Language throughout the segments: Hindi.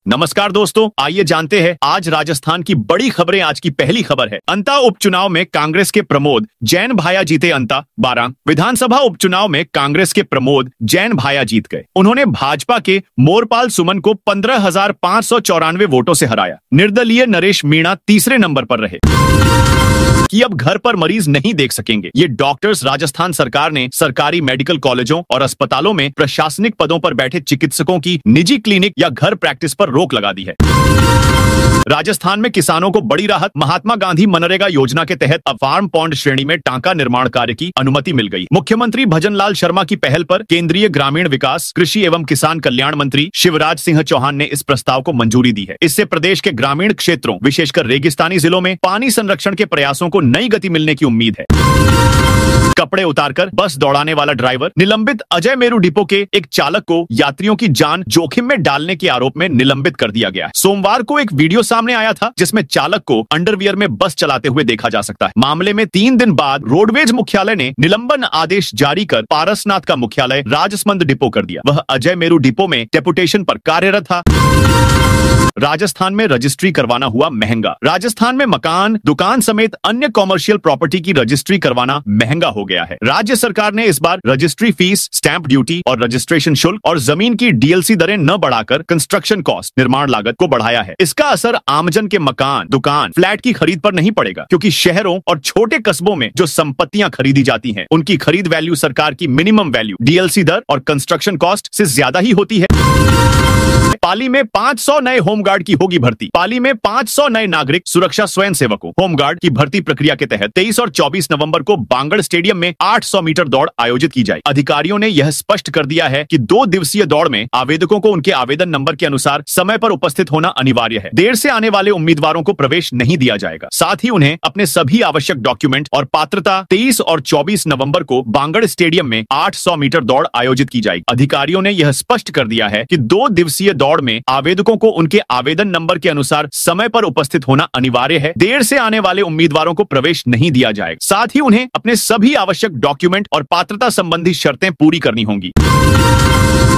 नमस्कार दोस्तों, आइए जानते हैं आज राजस्थान की बड़ी खबरें। आज की पहली खबर है, अंता उपचुनाव में कांग्रेस के प्रमोद जैन भाया जीते। अंता 12 विधानसभा उपचुनाव में कांग्रेस के प्रमोद जैन भाया जीत गए। उन्होंने भाजपा के मोरपाल सुमन को 15,594 वोटों से हराया। निर्दलीय नरेश मीणा तीसरे नंबर पर रहे। कि अब घर पर मरीज नहीं देख सकेंगे, ये डॉक्टर्स राजस्थान सरकार ने सरकारी मेडिकल कॉलेजों और अस्पतालों में प्रशासनिक पदों पर बैठे चिकित्सकों की निजी क्लिनिक या घर प्रैक्टिस पर रोक लगा दी है। राजस्थान में किसानों को बड़ी राहत, महात्मा गांधी मनरेगा योजना के तहत अब फार्म पॉन्ड श्रेणी में टांका निर्माण कार्य की अनुमति मिल गई। मुख्यमंत्री भजनलाल शर्मा की पहल पर केंद्रीय ग्रामीण विकास, कृषि एवं किसान कल्याण मंत्री शिवराज सिंह चौहान ने इस प्रस्ताव को मंजूरी दी है। इससे प्रदेश के ग्रामीण क्षेत्रों, विशेषकर रेगिस्तानी जिलों में पानी संरक्षण के प्रयासों को नई गति मिलने की उम्मीद है। कपड़े उतारकर बस दौड़ाने वाला ड्राइवर निलंबित। अजय मेरू डिपो के एक चालक को यात्रियों की जान जोखिम में डालने के आरोप में निलंबित कर दिया गया। सोमवार को एक वीडियो सामने आया था जिसमें चालक को अंडरवियर में बस चलाते हुए देखा जा सकता है। मामले में 3 दिन बाद रोडवेज मुख्यालय ने निलंबन आदेश जारी कर पारसनाथ का मुख्यालय राजसमंद डिपो कर दिया। वह अजय मेरू डिपो में डेपुटेशन पर कार्यरत था। राजस्थान में रजिस्ट्री करवाना हुआ महंगा। राजस्थान में मकान, दुकान समेत अन्य कॉमर्शियल प्रॉपर्टी की रजिस्ट्री करवाना महंगा हो गया है। राज्य सरकार ने इस बार रजिस्ट्री फीस, स्टैंप ड्यूटी और रजिस्ट्रेशन शुल्क और जमीन की डीएलसी दरें न बढ़ाकर कंस्ट्रक्शन कॉस्ट, निर्माण लागत को बढ़ाया है। इसका असर आमजन के मकान, दुकान, फ्लैट की खरीद पर नहीं पड़ेगा, क्योंकि शहरों और छोटे कस्बों में जो संपत्तियां खरीदी जाती हैं, उनकी खरीद वैल्यू सरकार की मिनिमम वैल्यू, डीएलसी दर और कंस्ट्रक्शन कॉस्ट से ज्यादा ही होती है। पाली में 500 नए होमगार्ड की होगी भर्ती। पाली में 500 नए नागरिक सुरक्षा स्वयंसेवकों होमगार्ड की भर्ती प्रक्रिया के तहत 23 और 24 नवंबर को बांगड़ स्टेडियम में 800 मीटर दौड़ आयोजित की जाएगी। अधिकारियों ने यह स्पष्ट कर दिया है कि 2 दिवसीय दौड़ में आवेदकों को उनके आवेदन नंबर के अनुसार समय पर उपस्थित होना अनिवार्य है। देर से आने वाले उम्मीदवारों को प्रवेश नहीं दिया जाएगा। साथ ही उन्हें अपने सभी आवश्यक डॉक्यूमेंट और पात्रता 23 और 24 नवंबर को बांगड़ स्टेडियम में 800 मीटर दौड़ आयोजित की जाएगी। अधिकारियों ने यह स्पष्ट कर दिया है कि 2 दिवसीय दौड़ में आवेदकों को उनके आवेदन नंबर के अनुसार समय पर उपस्थित होना अनिवार्य है। देर से आने वाले उम्मीदवारों को प्रवेश नहीं दिया जाएगा। साथ ही उन्हें अपने सभी आवश्यक डॉक्यूमेंट और पात्रता संबंधी शर्तें पूरी करनी होंगी।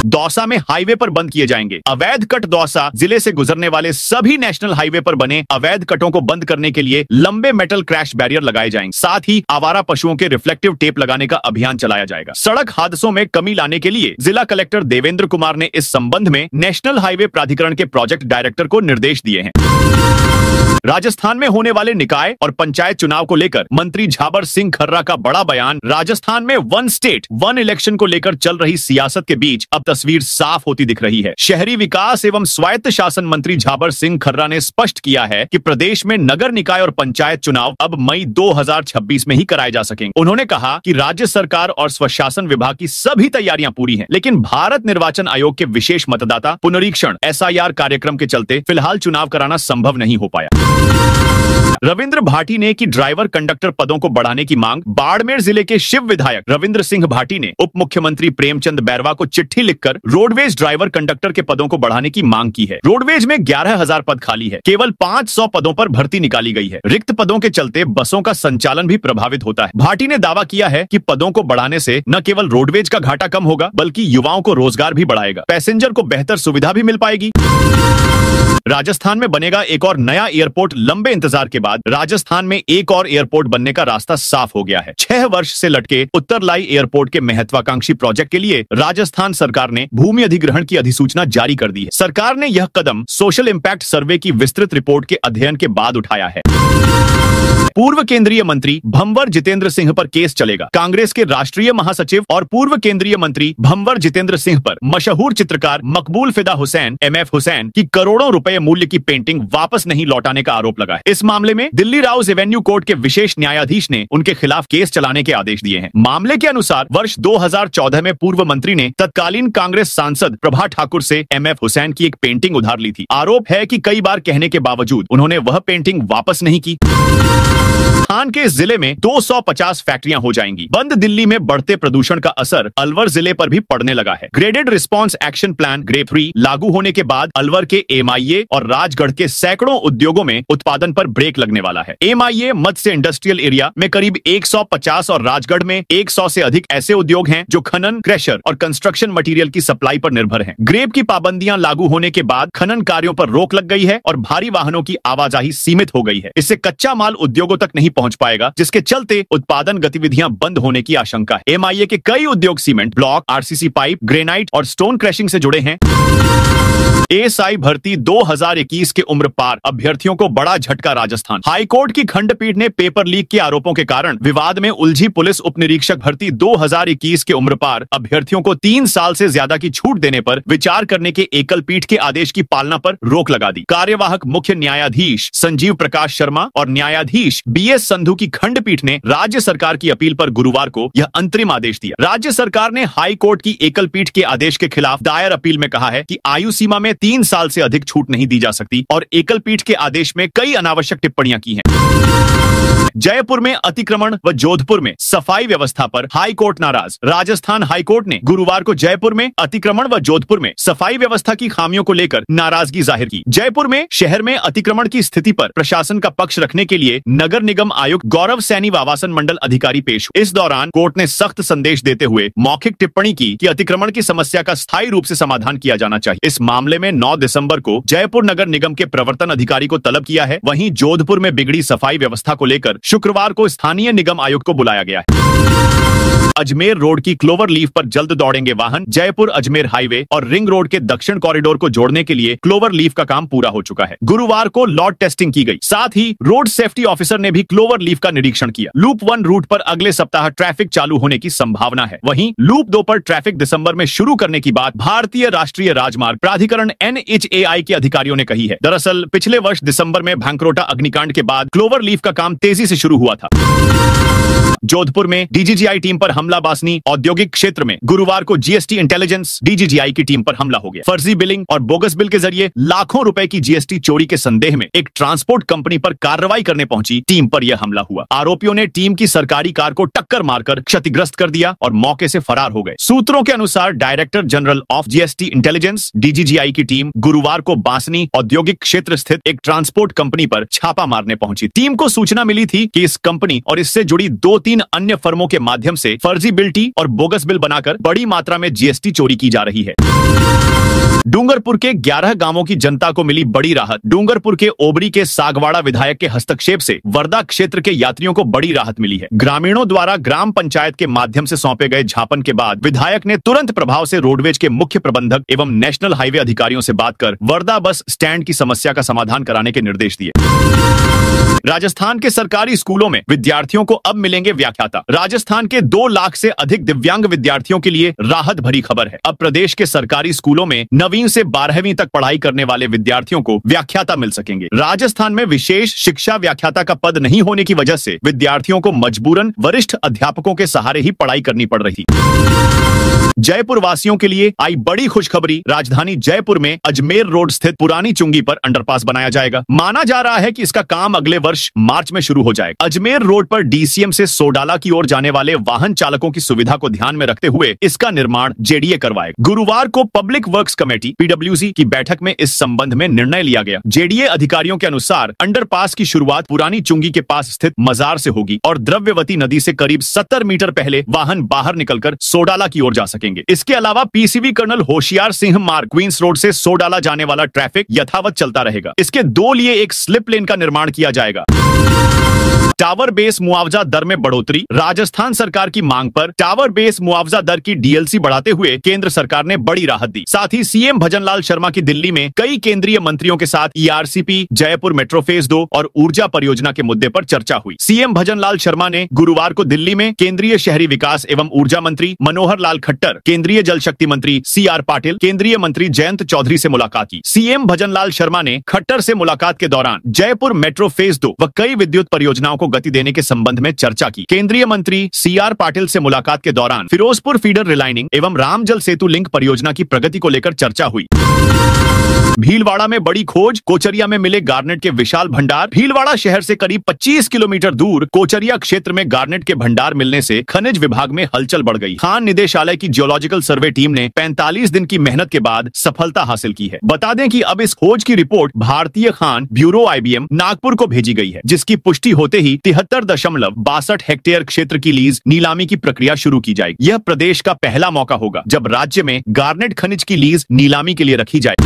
दौसा में हाईवे पर बंद किए जाएंगे अवैध कट। दौसा जिले से गुजरने वाले सभी नेशनल हाईवे पर बने अवैध कटों को बंद करने के लिए लंबे मेटल क्रैश बैरियर लगाए जाएंगे। साथ ही आवारा पशुओं के रिफ्लेक्टिव टेप लगाने का अभियान चलाया जाएगा। सड़क हादसों में कमी लाने के लिए जिला कलेक्टर देवेंद्र कुमार ने इस संबंध में नेशनल हाईवे प्राधिकरण के प्रोजेक्ट डायरेक्टर को निर्देश दिए हैं। राजस्थान में होने वाले निकाय और पंचायत चुनाव को लेकर मंत्री झाबर सिंह खर्रा का बड़ा बयान। राजस्थान में 1 स्टेट 1 इलेक्शन को लेकर चल रही सियासत के बीच अब तस्वीर साफ होती दिख रही है। शहरी विकास एवं स्वायत्त शासन मंत्री झाबर सिंह खर्रा ने स्पष्ट किया है कि प्रदेश में नगर निकाय और पंचायत चुनाव अब मई 2026 में ही कराए जा सकेंगे। उन्होंने कहा कि राज्य सरकार और स्वशासन विभाग की सभी तैयारियां पूरी हैं, लेकिन भारत निर्वाचन आयोग के विशेष मतदाता पुनरीक्षण SIR कार्यक्रम के चलते फिलहाल चुनाव कराना संभव नहीं हो पाया। रविंद्र भाटी ने की ड्राइवर कंडक्टर पदों को बढ़ाने की मांग। बाड़मेर जिले के शिव विधायक रविंद्र सिंह भाटी ने उप मुख्यमंत्री प्रेमचंद बैरवा को चिट्ठी लिखकर रोडवेज ड्राइवर कंडक्टर के पदों को बढ़ाने की मांग की है। रोडवेज में 11,000 पद खाली है। केवल 500 पदों पर भर्ती निकाली गई है। रिक्त पदों के चलते बसों का संचालन भी प्रभावित होता है। भाटी ने दावा किया है कि पदों को बढ़ाने से न केवल रोडवेज का घाटा कम होगा, बल्कि युवाओं को रोजगार भी बढ़ाएगा। पैसेंजर को बेहतर सुविधा भी मिल पाएगी। राजस्थान में बनेगा एक और नया एयरपोर्ट। लंबे इंतजार के बाद राजस्थान में एक और एयरपोर्ट बनने का रास्ता साफ हो गया है। 6 वर्ष से लटके उत्तरलाई एयरपोर्ट के महत्वाकांक्षी प्रोजेक्ट के लिए राजस्थान सरकार ने भूमि अधिग्रहण की अधिसूचना जारी कर दी है। सरकार ने यह कदम सोशल इम्पैक्ट सर्वे की विस्तृत रिपोर्ट के अध्ययन के बाद उठाया है। पूर्व केंद्रीय मंत्री भंवर जितेंद्र सिंह पर केस चलेगा। कांग्रेस के राष्ट्रीय महासचिव और पूर्व केंद्रीय मंत्री भंवर जितेंद्र सिंह पर मशहूर चित्रकार मकबूल फिदा हुसैन MF हुसैन की करोड़ों रुपए मूल्य की पेंटिंग वापस नहीं लौटाने का आरोप लगा है। इस मामले में दिल्ली राउज एवेन्यू कोर्ट के विशेष न्यायाधीश ने उनके खिलाफ केस चलाने के आदेश दिए हैं। मामले के अनुसार वर्ष 2014 में पूर्व मंत्री ने तत्कालीन कांग्रेस सांसद प्रभा ठाकुर से MF हुसैन की एक पेंटिंग उधार ली थी। आरोप है कि कई बार कहने के बावजूद उन्होंने वह पेंटिंग वापस नहीं की। राजस्थान के इस जिले में 250 फैक्ट्रियां हो जाएंगी। बंद दिल्ली में बढ़ते प्रदूषण का असर अलवर जिले पर भी पड़ने लगा है। Graded response action plan grade 3 लागू होने के बाद अलवर के एमआईए और राजगढ़ के सैकड़ों उद्योगों में उत्पादन पर ब्रेक लगने वाला है। एमआईए मत्स्य इंडस्ट्रियल एरिया में करीब 150 और राजगढ़ में 100 से अधिक ऐसे उद्योग हैं जो खनन, क्रशर और कंस्ट्रक्शन मटेरियल की सप्लाई पर निर्भर हैं। ग्रेप की पाबंदियां लागू होने के बाद खनन कार्यों पर रोक लग गई है और भारी वाहनों की आवाजाही सीमित हो गई है। इससे कच्चा माल उद्योगों तक नहीं पहुंच पाएगा, जिसके चलते उत्पादन गतिविधियां बंद होने की आशंका है। एमआईए के कई उद्योग cement, block, RCC pipe, granite और स्टोन क्रशिंग से जुड़े हैं। एएसआई भर्ती 2021 के उम्र पार अभ्यर्थियों को बड़ा झटका। राजस्थान हाईकोर्ट की खंडपीठ ने पेपर लीक के आरोपों के कारण विवाद में उलझी पुलिस उप निरीक्षक भर्ती 2021 के उम्र पार अभ्यर्थियों को 3 साल से ज्यादा की छूट देने पर विचार करने के एकल पीठ के आदेश की पालना पर रोक लगा दी। कार्यवाहक मुख्य न्यायाधीश संजीव प्रकाश शर्मा और न्यायाधीश बीएस संधू की खंडपीठ ने राज्य सरकार की अपील पर गुरुवार को यह अंतरिम आदेश दिया। राज्य सरकार ने हाई कोर्ट की एकल पीठ के आदेश के खिलाफ दायर अपील में कहा है कि आयु सीमा में 3 साल से अधिक छूट नहीं दी जा सकती और एकल पीठ के आदेश में कई अनावश्यक टिप्पणियां की हैं। जयपुर में अतिक्रमण व जोधपुर में सफाई व्यवस्था पर हाई कोर्ट नाराज। राजस्थान हाई कोर्ट ने गुरुवार को जयपुर में अतिक्रमण व जोधपुर में सफाई व्यवस्था की खामियों को लेकर नाराजगी जाहिर की। जयपुर में शहर में अतिक्रमण की स्थिति पर प्रशासन का पक्ष रखने के लिए नगर निगम आयुक्त गौरव सैनी व आवासन मंडल अधिकारी पेश हुए। इस दौरान कोर्ट ने सख्त संदेश देते हुए मौखिक टिप्पणी की कि अतिक्रमण की समस्या का स्थायी रूप से समाधान किया जाना चाहिए। इस मामले में 9 दिसंबर को जयपुर नगर निगम के प्रवर्तन अधिकारी को तलब किया है। वहीं जोधपुर में बिगड़ी सफाई व्यवस्था को लेकर शुक्रवार को स्थानीय निगम आयुक्त को बुलाया गया है। अजमेर रोड की क्लोवर लीफ पर जल्द दौड़ेंगे वाहन। जयपुर अजमेर हाईवे और रिंग रोड के दक्षिण कॉरिडोर को जोड़ने के लिए क्लोवर लीफ का काम पूरा हो चुका है। गुरुवार को लॉट टेस्टिंग की गई। साथ ही रोड सेफ्टी ऑफिसर ने भी क्लोवर लीफ का निरीक्षण किया। लूप 1 रूट पर अगले सप्ताह ट्रैफिक चालू होने की संभावना है। वहीं लूप 2 पर ट्रैफिक दिसंबर में शुरू करने की बात भारतीय राष्ट्रीय राजमार्ग प्राधिकरण NHAI के अधिकारियों ने कही है। दरअसल पिछले वर्ष दिसंबर में भांकरोटा अग्निकांड के बाद क्लोवर लीफ का काम तेजी से शुरू हुआ था। जोधपुर में डीजीजीआई टीम पर हमला। बासनी औद्योगिक क्षेत्र में गुरुवार को जीएसटी इंटेलिजेंस डीजीजीआई की टीम पर हमला हो गया। फर्जी बिलिंग और बोगस बिल के जरिए लाखों रुपए की जीएसटी चोरी के संदेह में एक ट्रांसपोर्ट कंपनी पर कार्रवाई करने पहुंची टीम पर यह हमला हुआ। आरोपियों ने टीम की सरकारी कार को टक्कर मारकर क्षतिग्रस्त कर दिया और मौके से फरार हो गए। सूत्रों के अनुसार director general of GST intelligence DGGI की टीम गुरुवार को बासनी औद्योगिक क्षेत्र स्थित एक ट्रांसपोर्ट कंपनी पर छापा मारने पहुंची। टीम को सूचना मिली थी कि इस कंपनी और इससे जुड़ी 2-3 अन्य फर्मों के माध्यम से फर्जी बिल्टी और बोगस बिल बनाकर बड़ी मात्रा में जीएसटी चोरी की जा रही है। डूंगरपुर के 11 गांवों की जनता को मिली बड़ी राहत। डूंगरपुर के ओबरी के सागवाड़ा विधायक के हस्तक्षेप से वर्धा क्षेत्र के यात्रियों को बड़ी राहत मिली है। ग्रामीणों द्वारा ग्राम पंचायत के माध्यम से सौंपे गए ज्ञापन के बाद विधायक ने तुरंत प्रभाव से रोडवेज के मुख्य प्रबंधक एवं नेशनल हाईवे अधिकारियों से बात कर वर्धा बस स्टैंड की समस्या का समाधान कराने के निर्देश दिए। राजस्थान के सरकारी स्कूलों में विद्यार्थियों को अब मिलेंगे व्याख्याता। राजस्थान के 2 लाख से अधिक दिव्यांग विद्यार्थियों के लिए राहत भरी खबर है। अब प्रदेश के सरकारी स्कूलों में 9वीं से 12वीं तक पढ़ाई करने वाले विद्यार्थियों को व्याख्याता मिल सकेंगे। राजस्थान में विशेष शिक्षा व्याख्याता का पद नहीं होने की वजह से विद्यार्थियों को मजबूरन वरिष्ठ अध्यापकों के सहारे ही पढ़ाई करनी पड़ रही थी। जयपुर वासियों के लिए आई बड़ी खुशखबरी। राजधानी जयपुर में अजमेर रोड स्थित पुरानी चुंगी पर अंडरपास बनाया जाएगा। माना जा रहा है कि इसका काम अगले वर्ष मार्च में शुरू हो जाएगा। अजमेर रोड पर डीसीएम से सोडाला की ओर जाने वाले वाहन चालकों की सुविधा को ध्यान में रखते हुए इसका निर्माण जेडीए करवाएगा। गुरुवार को पब्लिक वर्क्स कमेटी PWC की बैठक में इस संबंध में निर्णय लिया गया। जेडीए अधिकारियों के अनुसार अंडरपास की शुरुआत पुरानी चुंगी के पास स्थित मजार से होगी और द्रव्यवती नदी से करीब 70 मीटर पहले वाहन बाहर निकलकर सोडाला की ओर जा सकेंगे। इसके अलावा पीसीवी कर्नल होशियार सिंह मार्ग क्वींस रोड से सोडाला जाने वाला ट्रैफिक यथावत चलता रहेगा। इसके 2 लिए एक स्लिप लेन का निर्माण किया जाएगा। टावर बेस मुआवजा दर में बढ़ोतरी। राजस्थान सरकार की मांग पर टावर बेस मुआवजा दर की डीएलसी बढ़ाते हुए केंद्र सरकार ने बड़ी राहत दी। साथ ही सीएम भजनलाल शर्मा की दिल्ली में कई केंद्रीय मंत्रियों के साथ ईआरसीपी, जयपुर मेट्रो फेज 2 और ऊर्जा परियोजना के मुद्दे पर चर्चा हुई। सीएम भजनलाल शर्मा ने गुरुवार को दिल्ली में केंद्रीय शहरी विकास एवं ऊर्जा मंत्री मनोहर लाल खट्टर, केंद्रीय जल शक्ति मंत्री CR पाटिल, केंद्रीय मंत्री जयंत चौधरी से मुलाकात की। सीएम भजनलाल शर्मा ने खट्टर से मुलाकात के दौरान जयपुर मेट्रो फेज 2 व कई विद्युत परियोजनाओं को गति देने के संबंध में चर्चा की। केंद्रीय मंत्री CR पाटिल से मुलाकात के दौरान फिरोजपुर फीडर रिलाइनिंग एवं रामजल सेतु लिंक परियोजना की प्रगति को लेकर चर्चा हुई। भीलवाड़ा में बड़ी खोज, कोचरिया में मिले गार्नेट के विशाल भंडार। भीलवाड़ा शहर से करीब 25 किलोमीटर दूर कोचरिया क्षेत्र में गार्नेट के भंडार मिलने से खनिज विभाग में हलचल बढ़ गई। खान निदेशालय की जियोलॉजिकल सर्वे टीम ने 45 दिन की मेहनत के बाद सफलता हासिल की है। बता दें कि अब इस खोज की रिपोर्ट भारतीय खान ब्यूरो IBM नागपुर को भेजी गई है, जिसकी पुष्टि होते ही 73.62 हेक्टेयर क्षेत्र की लीज नीलामी की प्रक्रिया शुरू की जाएगी। यह प्रदेश का पहला मौका होगा जब राज्य में गार्नेट खनिज की लीज नीलामी के लिए रखी जाए।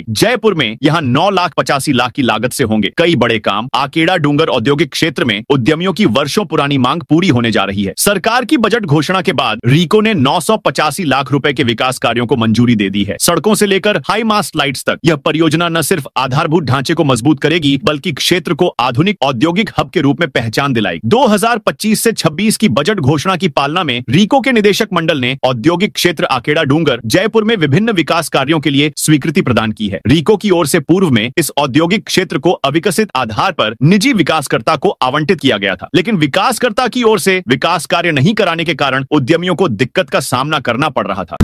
जयपुर में यहां 9,85,00,000 की लागत से होंगे कई बड़े काम। आकेड़ा डूंगर औद्योगिक क्षेत्र में उद्यमियों की वर्षों पुरानी मांग पूरी होने जा रही है। सरकार की बजट घोषणा के बाद रीको ने 985 लाख रुपए के विकास कार्यों को मंजूरी दे दी है। सड़कों से लेकर हाई मास्ट लाइट्स तक यह परियोजना न सिर्फ आधारभूत ढांचे को मजबूत करेगी, बल्कि क्षेत्र को आधुनिक औद्योगिक हब के रूप में पहचान दिलाएगी। 2025 से 26 की बजट घोषणा की पालना में रीको के निदेशक मंडल ने औद्योगिक क्षेत्र आकेड़ा डूंगर जयपुर में विभिन्न विकास कार्यों के लिए स्वीकृति प्रदान की है। रीको की ओर से पूर्व में इस औद्योगिक क्षेत्र को अविकसित आधार पर निजी विकासकर्ता को आवंटित किया गया था, लेकिन विकासकर्ता की ओर से विकास कार्य नहीं कराने के कारण उद्यमियों को दिक्कत का सामना करना पड़ रहा था।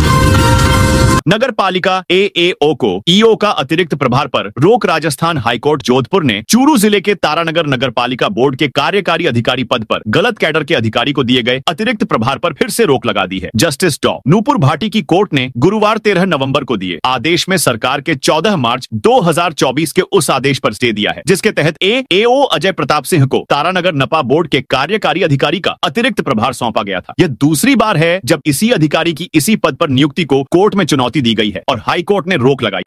नगर पालिका AAO को EO का अतिरिक्त प्रभार पर रोक। राजस्थान हाईकोर्ट जोधपुर ने चूरू जिले के तारानगर नगर पालिका बोर्ड के कार्यकारी अधिकारी पद पर गलत कैडर के अधिकारी को दिए गए अतिरिक्त प्रभार पर फिर से रोक लगा दी है। जस्टिस डॉ नूपुर भाटी की कोर्ट ने गुरुवार 13 नवंबर को दिए आदेश में सरकार के 14 मार्च 2024 के उस आदेश पर स्टे दिया है, जिसके तहत AAO अजय प्रताप सिंह को तारानगर नपा बोर्ड के कार्यकारी अधिकारी का अतिरिक्त प्रभार सौंपा गया था। यह दूसरी बार है जब इसी अधिकारी की इसी पद पर नियुक्ति को कोर्ट में चुनौती दी गई है और हाईकोर्ट ने रोक लगाई।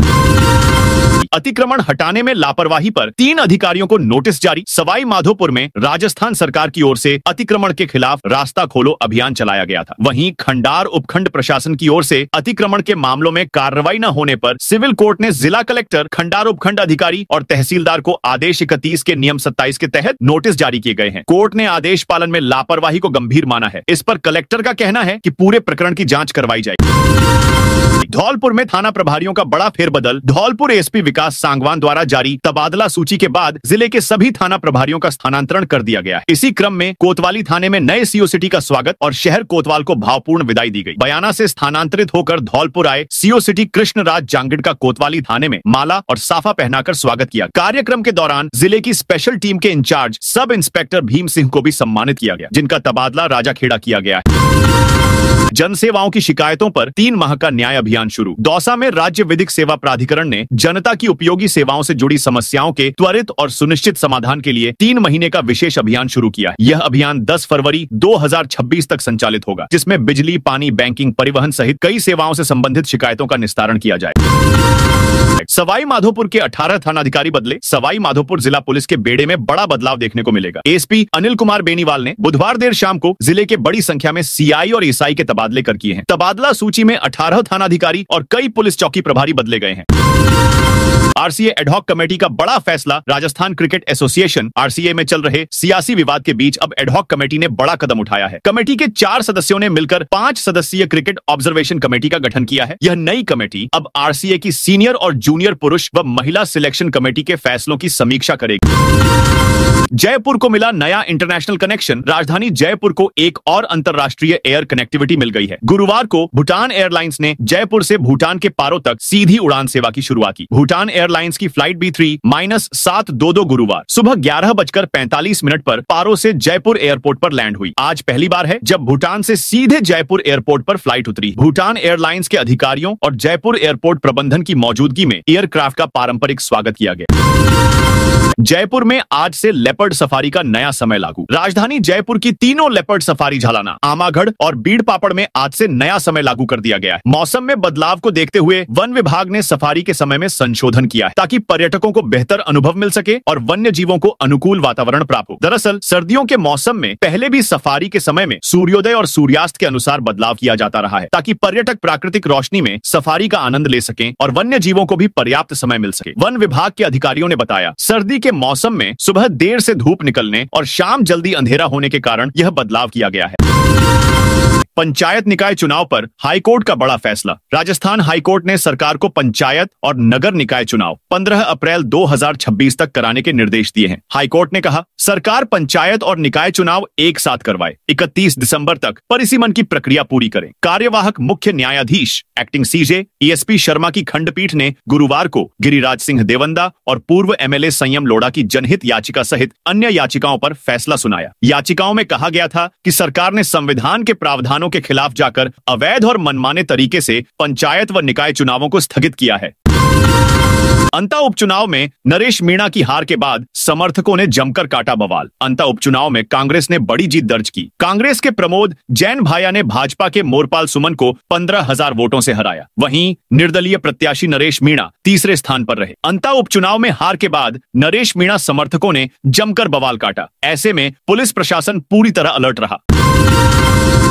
अतिक्रमण हटाने में लापरवाही पर 3 अधिकारियों को नोटिस जारी। सवाई माधोपुर में राजस्थान सरकार की ओर से अतिक्रमण के खिलाफ रास्ता खोलो अभियान चलाया गया था। वहीं खंडार उपखंड प्रशासन की ओर से अतिक्रमण के मामलों में कार्रवाई न होने पर सिविल कोर्ट ने जिला कलेक्टर, खंडार उपखंड अधिकारी और तहसीलदार को आदेश 31 के नियम 27 के तहत नोटिस जारी किए गए हैं। कोर्ट ने आदेश पालन में लापरवाही को गंभीर माना है। इस पर कलेक्टर का कहना है कि पूरे प्रकरण की जांच करवाई जाएगी। धौलपुर में थाना प्रभारियों का बड़ा फेरबदल। धौलपुर एसपी विकास सांगवान द्वारा जारी तबादला सूची के बाद जिले के सभी थाना प्रभारियों का स्थानांतरण कर दिया गया है। इसी क्रम में कोतवाली थाने में नए CO सिटी का स्वागत और शहर कोतवाल को भावपूर्ण विदाई दी गई। बयाना से स्थानांतरित होकर धौलपुर आए CO सिटी कृष्णराज जांगिड़ का कोतवाली थाने में माला और साफा पहनाकर स्वागत किया। कार्यक्रम के दौरान जिले की स्पेशल टीम के in charge sub inspector Bhim Singh को भी सम्मानित किया गया, जिनका तबादला राजाखेड़ा किया गया है। जन सेवाओं की शिकायतों पर 3 माह का न्याय अभियान शुरू। दौसा में राज्य विधिक सेवा प्राधिकरण ने जनता की उपयोगी सेवाओं से जुड़ी समस्याओं के त्वरित और सुनिश्चित समाधान के लिए 3 महीने का विशेष अभियान शुरू किया है। यह अभियान 10 फरवरी 2026 तक संचालित होगा, जिसमें बिजली, पानी, बैंकिंग, परिवहन सहित कई सेवाओं से संबंधित शिकायतों का निस्तारण किया जाएगा। सवाई माधोपुर के 18 थानाधिकारी बदले। सवाई माधोपुर जिला पुलिस के बेड़े में बड़ा बदलाव देखने को मिलेगा। एसपी अनिल कुमार बेनीवाल ने बुधवार देर शाम को जिले के बड़ी संख्या में CI और SI के तबादले कर किए हैं। तबादला सूची में 18 थानाधिकारी और कई पुलिस चौकी प्रभारी बदले गए हैं। RCA एडहॉक कमेटी का बड़ा फैसला। राजस्थान क्रिकेट एसोसिएशन RCA में चल रहे सियासी विवाद के बीच अब एडहॉक कमेटी ने बड़ा कदम उठाया है। कमेटी के 4 सदस्यों ने मिलकर 5 सदस्यीय क्रिकेट ऑब्जर्वेशन कमेटी का गठन किया है। यह नई कमेटी अब RCA की सीनियर और जूनियर पुरुष व महिला सिलेक्शन कमेटी के फैसलों की समीक्षा करेगी। जयपुर को मिला नया इंटरनेशनल कनेक्शन। राजधानी जयपुर को एक और अंतरराष्ट्रीय एयर कनेक्टिविटी मिल गई है। गुरुवार को भूटान एयरलाइंस ने जयपुर से भूटान के पारो तक सीधी उड़ान सेवा की शुरुआत की। भूटान एयरलाइंस की फ्लाइट B3-722 गुरुवार सुबह 11:45 पर पारो से जयपुर एयरपोर्ट पर लैंड हुई। आज पहली बार है जब भूटान से सीधे जयपुर एयरपोर्ट पर फ्लाइट उतरी। भूटान एयरलाइंस के अधिकारियों और जयपुर एयरपोर्ट प्रबंधन की मौजूदगी में एयरक्राफ्ट का पारंपरिक स्वागत किया गया। जयपुर में आज से लेपर्ड सफारी का नया समय लागू। राजधानी जयपुर की तीनों लेपर्ड सफारी झालाना, आमागढ़ और बीड़ पापड़ में आज से नया समय लागू कर दिया गया है। मौसम में बदलाव को देखते हुए वन विभाग ने सफारी के समय में संशोधन किया है, ताकि पर्यटकों को बेहतर अनुभव मिल सके और वन्य जीवों को अनुकूल वातावरण प्राप्त हो। दरअसल सर्दियों के मौसम में पहले भी सफारी के समय में सूर्योदय और सूर्यास्त के अनुसार बदलाव किया जाता रहा है, ताकि पर्यटक प्राकृतिक रोशनी में सफारी का आनंद ले सकें और वन्य जीवों को भी पर्याप्त समय मिल सके। वन विभाग के अधिकारियों ने बताया, सर्दी के मौसम में सुबह देर से धूप निकलने और शाम जल्दी अंधेरा होने के कारण यह बदलाव किया गया है। पंचायत निकाय चुनाव पर हाईकोर्ट का बड़ा फैसला। राजस्थान हाईकोर्ट ने सरकार को पंचायत और नगर निकाय चुनाव 15 अप्रैल 2026 तक कराने के निर्देश दिए हैं। हाईकोर्ट ने कहा, सरकार पंचायत और निकाय चुनाव एक साथ करवाए, 31 दिसंबर तक परिसीमन की प्रक्रिया पूरी करें। कार्यवाहक मुख्य न्यायाधीश एक्टिंग सीजे ESP शर्मा की खंडपीठ ने गुरुवार को गिरिराज सिंह देवंदा और पूर्व MLA संयम लोढ़ा की जनहित याचिका सहित अन्य याचिकाओं पर फैसला सुनाया। याचिकाओं में कहा गया था कि सरकार ने संविधान के प्रावधानों के खिलाफ जाकर अवैध और मनमाने तरीके से पंचायत व निकाय चुनावों को स्थगित किया है। अंता उपचुनाव में नरेश मीणा की हार के बाद समर्थकों ने जमकर काटा बवाल। अंता उपचुनाव में कांग्रेस ने बड़ी जीत दर्ज की। कांग्रेस के प्रमोद जैन भाया ने भाजपा के मोरपाल सुमन को 15,000 वोटों से हराया। वहीं निर्दलीय प्रत्याशी नरेश मीणा तीसरे स्थान पर रहे। अंता उपचुनाव में हार के बाद नरेश मीणा समर्थकों ने जमकर बवाल काटा। ऐसे में पुलिस प्रशासन पूरी तरह अलर्ट रहा।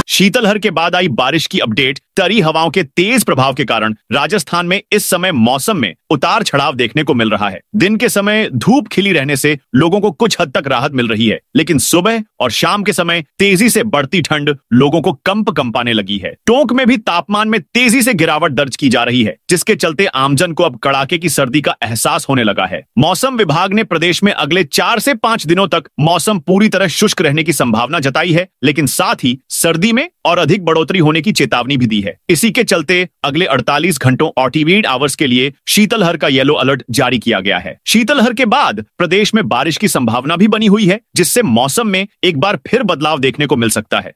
शीतलहर के बाद आई बारिश की अपडेट। तरी हवाओं के तेज प्रभाव के कारण राजस्थान में इस समय मौसम में उतार चढ़ाव देखने को मिल रहा है। दिन के समय धूप खिली रहने से लोगों को कुछ हद तक राहत मिल रही है, लेकिन सुबह और शाम के समय तेजी से बढ़ती ठंड लोगों को कंपाने लगी है। टोंक में भी तापमान में तेजी से गिरावट दर्ज की जा रही है, जिसके चलते आमजन को अब कड़ाके की सर्दी का एहसास होने लगा है। मौसम विभाग ने प्रदेश में अगले 4 से 5 दिनों तक मौसम पूरी तरह शुष्क रहने की संभावना जताई है, लेकिन साथ ही सर्दी में और अधिक बढ़ोतरी होने की चेतावनी भी दी है। इसी के चलते अगले 48 घंटों ऑटिवीड आवर्स के लिए शीतलहर का येलो अलर्ट जारी किया गया है। शीतलहर के बाद प्रदेश में बारिश की संभावना भी बनी हुई है, जिससे मौसम में एक बार फिर बदलाव देखने को मिल सकता है।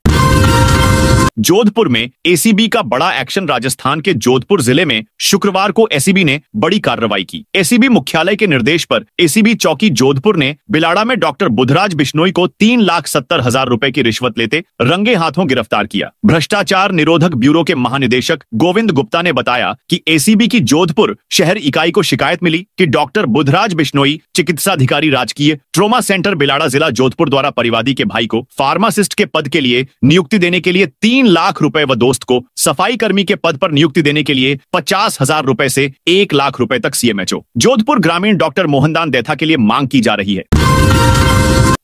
जोधपुर में ACB का बड़ा एक्शन। राजस्थान के जोधपुर जिले में शुक्रवार को ACB ने बड़ी कार्रवाई की। ACB मुख्यालय के निर्देश पर ACB चौकी जोधपुर ने बिलाड़ा में डॉक्टर बुधराज बिश्नोई को 3,70,000 रुपए की रिश्वत लेते रंगे हाथों गिरफ्तार किया। भ्रष्टाचार निरोधक ब्यूरो के महानिदेशक गोविंद गुप्ता ने बताया कि ACB की जोधपुर शहर इकाई को शिकायत मिली कि डॉक्टर बुधराज बिश्नोई चिकित्साधिकारी राजकीय ट्रोमा सेंटर बिलाड़ा जिला जोधपुर द्वारा परिवादी के भाई को फार्मासिस्ट के पद के लिए नियुक्ति देने के लिए 3 लाख रुपए व दोस्त को सफाई कर्मी के पद पर नियुक्ति देने के लिए 50,000 रुपए से 1 लाख रुपए तक CMHO जोधपुर ग्रामीण डॉक्टर मोहनदान देथा के लिए मांग की जा रही है।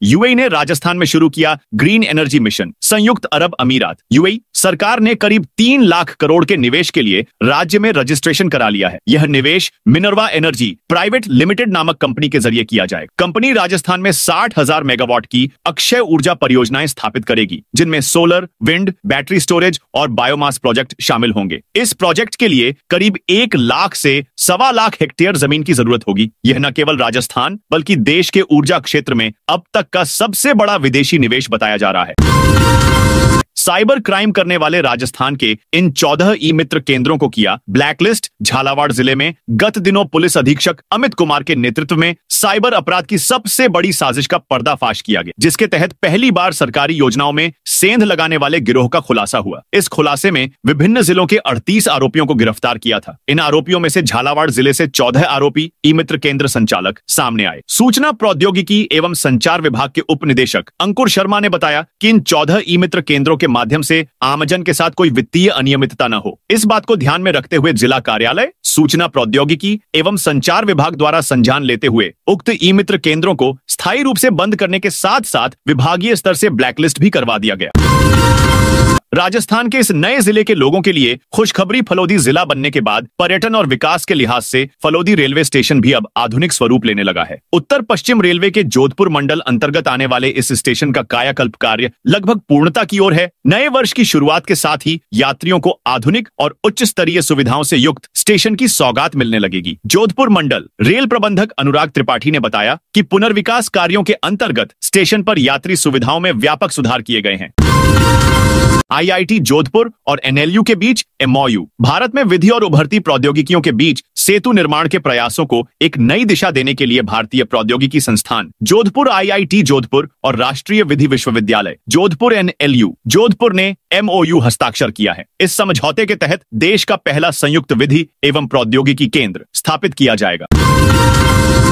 UAE ने राजस्थान में शुरू किया ग्रीन एनर्जी मिशन। संयुक्त अरब अमीरात UAE सरकार ने करीब 3 लाख करोड़ के निवेश के लिए राज्य में रजिस्ट्रेशन करा लिया है। यह निवेश मिनर्वा एनर्जी प्राइवेट लिमिटेड नामक कंपनी के जरिए किया जाएगा। कंपनी राजस्थान में 60,000 मेगावाट की अक्षय ऊर्जा परियोजनाएं स्थापित करेगी, जिनमें सोलर, विंड, बैटरी स्टोरेज और बायोमास प्रोजेक्ट शामिल होंगे। इस प्रोजेक्ट के लिए करीब 1 लाख से 1.25 लाख हेक्टेयर जमीन की जरूरत होगी। यह न केवल राजस्थान बल्कि देश के ऊर्जा क्षेत्र में अब तक का सबसे बड़ा विदेशी निवेश बताया जा रहा है। साइबर क्राइम करने वाले राजस्थान के इन 14 ई-मित्र केंद्रों को किया ब्लैकलिस्ट। झालावाड़ जिले में गत दिनों पुलिस अधीक्षक अमित कुमार के नेतृत्व में साइबर अपराध की सबसे बड़ी साजिश का पर्दाफाश किया गया, जिसके तहत पहली बार सरकारी योजनाओं में सेंध लगाने वाले गिरोह का खुलासा हुआ। इस खुलासे में विभिन्न जिलों के 38 आरोपियों को गिरफ्तार किया था। इन आरोपियों में से झालावाड़ जिले से 14 आरोपी ई-मित्र केंद्र संचालक सामने आए। सूचना प्रौद्योगिकी एवं संचार विभाग के उप निदेशक अंकुर शर्मा ने बताया कि इन 14 ई-मित्र केंद्रों के माध्यम से आमजन के साथ कोई वित्तीय अनियमितता न हो, इस बात को ध्यान में रखते हुए जिला कार्यालय सूचना प्रौद्योगिकी एवं संचार विभाग द्वारा संज्ञान लेते हुए उक्त ई-मित्र केंद्रों को स्थायी रूप से बंद करने के साथ साथ विभागीय स्तर से ब्लैकलिस्ट भी करवा दिया गया। राजस्थान के इस नए जिले के लोगों के लिए खुशखबरी। फलोदी जिला बनने के बाद पर्यटन और विकास के लिहाज से फलोदी रेलवे स्टेशन भी अब आधुनिक स्वरूप लेने लगा है। उत्तर पश्चिम रेलवे के जोधपुर मंडल अंतर्गत आने वाले इस स्टेशन का कायाकल्प कार्य लगभग पूर्णता की ओर है। नए वर्ष की शुरुआत के साथ ही यात्रियों को आधुनिक और उच्च स्तरीय सुविधाओं से युक्त स्टेशन की सौगात मिलने लगेगी। जोधपुर मंडल रेल प्रबंधक अनुराग त्रिपाठी ने बताया कि पुनर्विकास कार्यों के अंतर्गत स्टेशन पर यात्री सुविधाओं में व्यापक सुधार किए गए हैं। IIT जोधपुर और NLU के बीच MOU भारत में विधि और उभरती प्रौद्योगिकियों के बीच सेतु निर्माण के प्रयासों को एक नई दिशा देने के लिए भारतीय प्रौद्योगिकी संस्थान जोधपुर, IIT जोधपुर और राष्ट्रीय विधि विश्वविद्यालय जोधपुर NLU जोधपुर ने MOU हस्ताक्षर किया है। इस समझौते के तहत देश का पहला संयुक्त विधि एवं प्रौद्योगिकी केंद्र स्थापित किया जाएगा।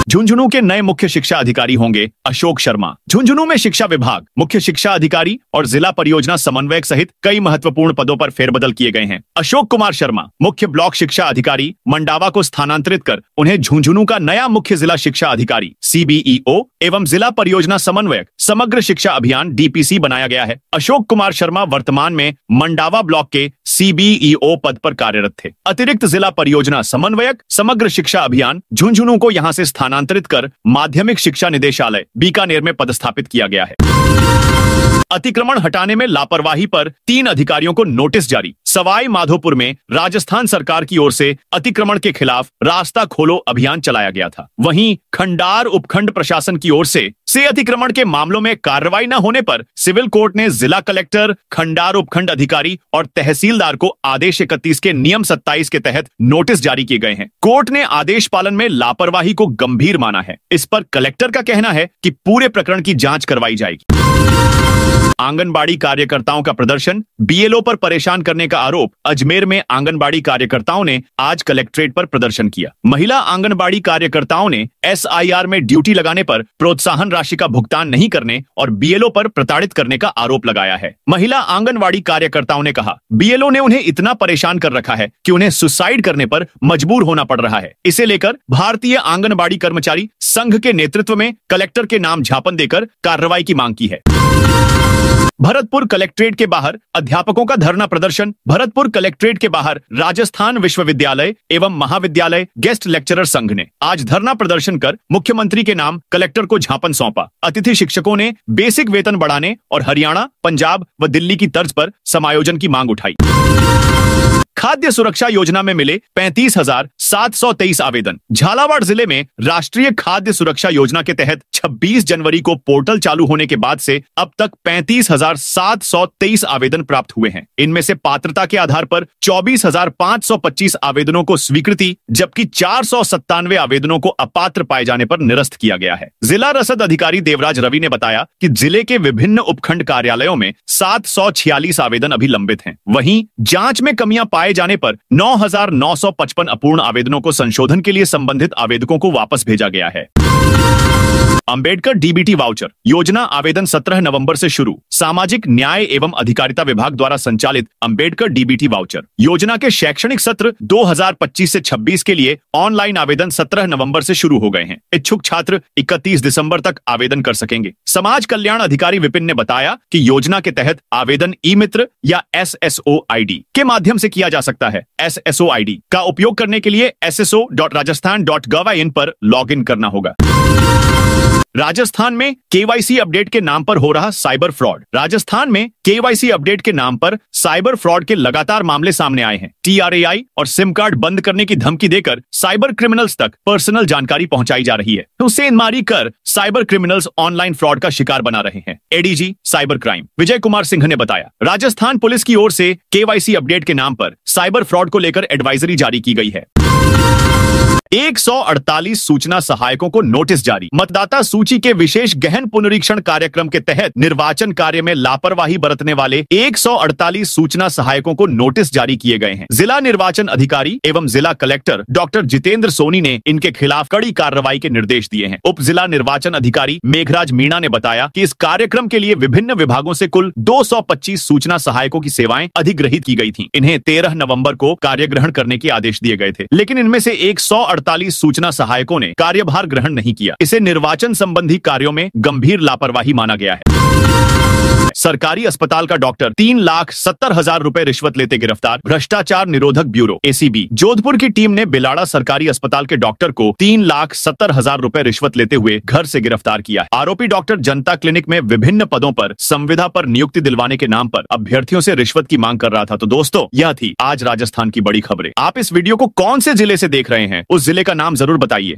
झुंझुनू के नए मुख्य शिक्षा अधिकारी होंगे अशोक शर्मा। झुंझुनू में शिक्षा विभाग, मुख्य शिक्षा अधिकारी और जिला परियोजना समन्वयक सहित कई महत्वपूर्ण पदों पर फेरबदल किए गए हैं। अशोक कुमार शर्मा मुख्य ब्लॉक शिक्षा अधिकारी मंडावा को स्थानांतरित कर उन्हें झुंझुनू का नया मुख्य जिला शिक्षा अधिकारी CBEO एवं जिला परियोजना समन्वयक समग्र शिक्षा अभियान DPC बनाया गया है। अशोक कुमार शर्मा वर्तमान में मंडावा ब्लॉक के CBEO पद पर कार्यरत थे। अतिरिक्त जिला परियोजना समन्वयक समग्र शिक्षा अभियान झुंझुनू को यहां से स्थानांतरित कर माध्यमिक शिक्षा निदेशालय बीकानेर में पदस्थापित किया गया है। अतिक्रमण हटाने में लापरवाही पर 3 अधिकारियों को नोटिस जारी। सवाई माधोपुर में राजस्थान सरकार की ओर से अतिक्रमण के खिलाफ रास्ता खोलो अभियान चलाया गया था। वहीं खंडार उपखंड प्रशासन की ओर से अतिक्रमण के मामलों में कार्रवाई न होने पर सिविल कोर्ट ने जिला कलेक्टर, खंडार उपखंड अधिकारी और तहसीलदार को आदेश 31 के नियम 27 के तहत नोटिस जारी किए गए हैं। कोर्ट ने आदेश पालन में लापरवाही को गंभीर माना है। इस पर कलेक्टर का कहना है कि पूरे प्रकरण की जांच करवाई जाएगी। आंगनबाड़ी कार्यकर्ताओं का प्रदर्शन, BLO पर परेशान करने का आरोप। अजमेर में आंगनबाड़ी कार्यकर्ताओं ने आज कलेक्ट्रेट पर प्रदर्शन किया। महिला आंगनबाड़ी कार्यकर्ताओं ने SIR में ड्यूटी लगाने पर प्रोत्साहन राशि का भुगतान नहीं करने और BLO पर प्रताड़ित करने का आरोप लगाया है। महिला आंगनबाड़ी कार्यकर्ताओं ने कहा, BLO ने उन्हें इतना परेशान कर रखा है कि उन्हें सुसाइड करने पर मजबूर होना पड़ रहा है। इसे लेकर भारतीय आंगनबाड़ी कर्मचारी संघ के नेतृत्व में कलेक्टर के नाम झापन देकर कार्रवाई की मांग की है। भरतपुर कलेक्ट्रेट के बाहर अध्यापकों का धरना प्रदर्शन। भरतपुर कलेक्ट्रेट के बाहर राजस्थान विश्वविद्यालय एवं महाविद्यालय गेस्ट लेक्चरर संघ ने आज धरना प्रदर्शन कर मुख्यमंत्री के नाम कलेक्टर को झापन सौंपा। अतिथि शिक्षकों ने बेसिक वेतन बढ़ाने और हरियाणा, पंजाब व दिल्ली की तर्ज पर समायोजन की मांग उठाई। खाद्य सुरक्षा योजना में मिले 35,723 आवेदन। झालावाड़ जिले में राष्ट्रीय खाद्य सुरक्षा योजना के तहत 26 जनवरी को पोर्टल चालू होने के बाद से अब तक 35,723 आवेदन प्राप्त हुए हैं। इनमें से पात्रता के आधार पर 24,525 आवेदनों को स्वीकृति जबकि 497 आवेदनों को अपात्र पाए जाने पर निरस्त किया गया है। जिला रसद अधिकारी देवराज रवि ने बताया कि जिले के विभिन्न उपखंड कार्यालयों में 746 आवेदन अभी लंबित हैं। वहीं जांच में कमियां पाए जाने पर 9,955 अपूर्ण आवेदनों को संशोधन के लिए संबंधित आवेदकों को वापस भेजा गया है। अंबेडकर DBT वाउचर योजना आवेदन 17 नवंबर से शुरू। सामाजिक न्याय एवं अधिकारिता विभाग द्वारा संचालित अंबेडकर DBT वाउचर योजना के शैक्षणिक सत्र 2025 से 26 के लिए ऑनलाइन आवेदन 17 नवंबर से शुरू हो गए हैं। इच्छुक छात्र 31 दिसंबर तक आवेदन कर सकेंगे। समाज कल्याण अधिकारी विपिन ने बताया कि योजना के तहत आवेदन ई-मित्र या SSO ID के माध्यम से किया जा सकता है। SSO ID का उपयोग करने के लिए sso.rajasthan.gov.in पर लॉगिन करना होगा। राजस्थान में KYC अपडेट के नाम पर हो रहा साइबर फ्रॉड। राजस्थान में KYC अपडेट के नाम पर साइबर फ्रॉड के लगातार मामले सामने आए हैं। TRAI और सिम कार्ड बंद करने की धमकी देकर साइबर क्रिमिनल्स तक पर्सनल जानकारी पहुंचाई जा रही है। हुसैनमारी कर साइबर क्रिमिनल्स ऑनलाइन फ्रॉड का शिकार बना रहे हैं। ADG cyber crime Vijay Kumar Singh ने बताया, राजस्थान पुलिस की ओर से KYC अपडेट के नाम पर साइबर फ्रॉड को लेकर एडवाइजरी जारी की गई है। 148 सूचना सहायकों को नोटिस जारी। मतदाता सूची के विशेष गहन पुनरीक्षण कार्यक्रम के तहत निर्वाचन कार्य में लापरवाही बरतने वाले 148 सूचना सहायकों को नोटिस जारी किए गए हैं। जिला निर्वाचन अधिकारी एवं जिला कलेक्टर डॉक्टर जितेंद्र सोनी ने इनके खिलाफ कड़ी कार्रवाई के निर्देश दिए हैं। उप जिला निर्वाचन अधिकारी मेघराज मीणा ने बताया कि इस कार्यक्रम के लिए विभिन्न विभागों से कुल 225 सूचना सहायकों की सेवाएं अधिग्रहित की गई थी। इन्हें 13 नवंबर को कार्य ग्रहण करने के आदेश दिए गए थे, लेकिन इनमें से 148 सूचना सहायकों ने कार्यभार ग्रहण नहीं किया। इसे निर्वाचन संबंधी कार्यों में गंभीर लापरवाही माना गया है। सरकारी अस्पताल का डॉक्टर 3,70,000 रुपए रिश्वत लेते गिरफ्तार। भ्रष्टाचार निरोधक ब्यूरो ACB जोधपुर की टीम ने बिलाड़ा सरकारी अस्पताल के डॉक्टर को 3,70,000 रुपए रिश्वत लेते हुए घर से गिरफ्तार किया है। आरोपी डॉक्टर जनता क्लिनिक में विभिन्न पदों पर संविदा पर नियुक्ति दिलवाने के नाम पर अभ्यर्थियों से रिश्वत की मांग कर रहा था। तो दोस्तों, यह थी आज राजस्थान की बड़ी खबरें। आप इस वीडियो को कौन से जिले से देख रहे हैं, उस जिले का नाम जरूर बताइए।